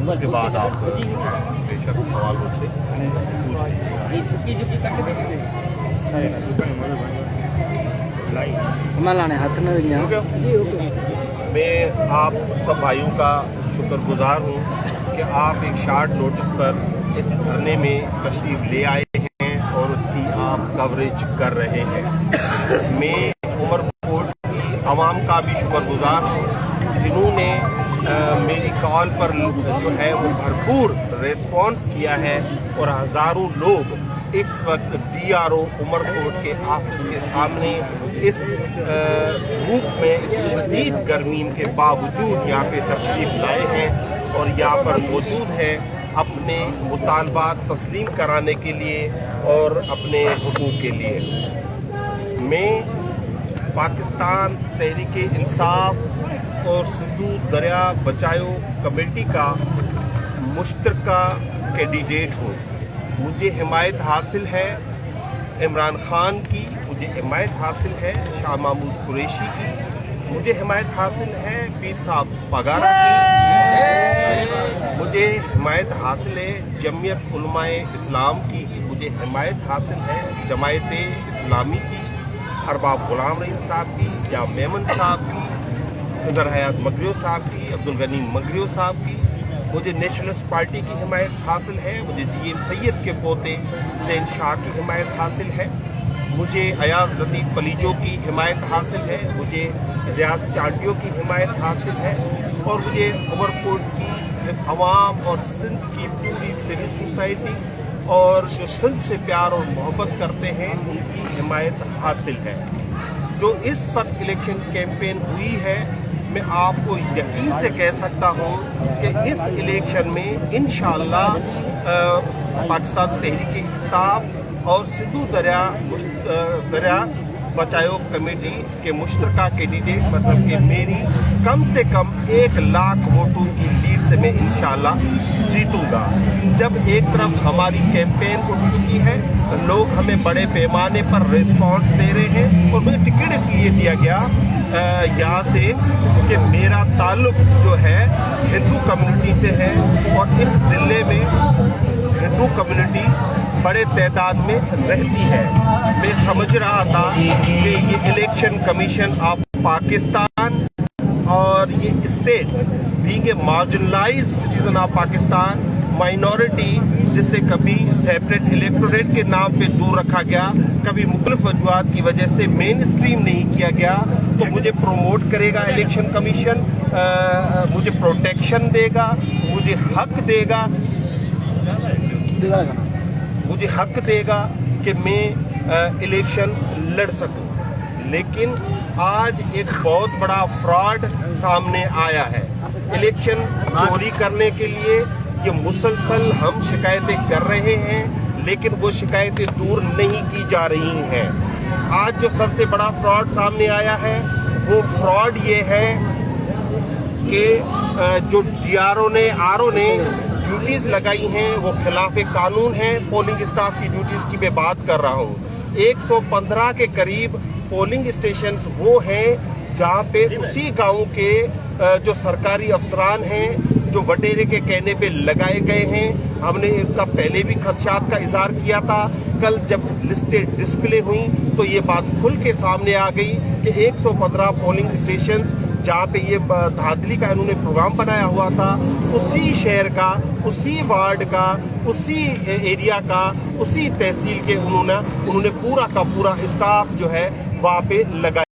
उसके बाद आप बेशक सवाल मुझसे मैं आप सब भाइयों का शुक्रगुजार हूँ कि आप एक शार्ट नोटिस पर इस धरने में तशरीफ ले आए हैं और उसकी आप कवरेज कर रहे हैं। मैं उमरकोट की आवाम का भी शुक्रगुजार हूँ जिन्होंने मेरी कॉल पर जो है वो भरपूर रिस्पॉन्स किया है और हज़ारों लोग इस वक्त DRO उमरकोट के ऑफिस के सामने इस धूप में, इस शदीद गर्मी के बावजूद यहाँ पे तशरीफ लाए हैं और यहाँ पर मौजूद है अपने मुतालबात तस्लीम कराने के लिए और अपने हुकूक के लिए। मैं पाकिस्तान तहरीक इंसाफ और सिंधु दरिया बचाओ कमेटी का मुश्तरका कैंडिडेट हूँ। मुझे हिमायत हासिल है इमरान खान की, मुझे हिमायत हासिल है शाह महमूद कुरैशी की, मुझे हिमायत हासिल है पीर साहब पगारा की, मुझे हिमायत हासिल है जमीयत उलमाए इस्लाम की, मुझे हिमायत हासिल है जमायत इस्लामी की, अरबाब गुलाम रहीम साहब की, जाम मेमन साहब की, नज़र हयात मगरियो साहब की, अब्दुल गनी मगरियो साहब की, मुझे नेशनलिस्ट पार्टी की हिमायत हासिल है, मुझे GM सैयद के पोते ज़ैन शाह की हिमायत हासिल है, मुझे अयाज लतीफ़ पलीजो की हिमायत हासिल है, मुझे रियाज चाटियों की हिमायत हासिल है और मुझे उमरकोट की अवाम और सिंध की पूरी सिविल सोसाइटी और जो सिंध से प्यार और मोहब्बत करते हैं उनकी हिमायत हासिल है। जो इस वक्त इलेक्शन कैंपेन हुई है, मैं आपको यकीन से कह सकता हूँ कि इस इलेक्शन में इंशाअल्लाह पाकिस्तान तहरीक इंसाफ और सिंधु दरिया बचाओ कमेटी के मुश्तरका कैंडिडेट मतलब कि मेरी कम से कम 1 लाख वोटों की लीड से मैं इंशाअल्लाह जीतूंगा। जब एक तरफ हमारी कैंपेन उठ चुकी है, लोग हमें बड़े पैमाने पर रिस्पांस दे रहे हैं और मुझे टिकट इसलिए दिया गया यहाँ से कि मेरा ताल्लुक जो है हिंदू कम्युनिटी से है और इस ज़िले में हिंदू कम्युनिटी बड़े तादाद में रहती है। मैं समझ रहा था कि ये इलेक्शन कमीशन ऑफ पाकिस्तान और ये state being a marginalised citizen of Pakistan minority, जिसे कभी सेपरेट इलेक्टोरेट के नाम पे दूर रखा गया, कभी मुख्तलिफ वजूहात की वजह से मेन स्ट्रीम नहीं किया गया, तो मुझे प्रमोट करेगा इलेक्शन कमीशन, मुझे प्रोटेक्शन देगा, मुझे हक देगा कि मैं इलेक्शन लड़ सकूं। लेकिन आज एक बहुत बड़ा फ्रॉड सामने आया है। इलेक्शन चोरी करने के लिए ये मुसलसल हम शिकायतें कर रहे हैं, लेकिन वो शिकायतें दूर नहीं की जा रही हैं। आज जो सबसे बड़ा फ्रॉड सामने आया है वो फ्रॉड ये है कि जो DRO ने RO ने ड्यूटीज़ लगाई हैं वो खिलाफ कानून है। पोलिंग स्टाफ की ड्यूटीज़ की मैं बात कर रहा हूँ। 115 के करीब पोलिंग स्टेशंस वो हैं जहाँ पे उसी गांव के जो सरकारी अफसरान हैं जो वटेरे के कहने पे लगाए गए हैं। हमने इनका पहले भी खदशात का इजहार किया था। कल जब लिस्टें डिस्प्ले हुई तो ये बात खुल के सामने आ गई कि 115 पोलिंग स्टेशंस जहाँ पे ये धांधली का इन्होंने प्रोग्राम बनाया हुआ था, उसी शहर का, उसी वार्ड का, उसी एरिया का, उसी तहसील के उन्होंने पूरा का पूरा स्टाफ जो है वहाँ पे लगाया।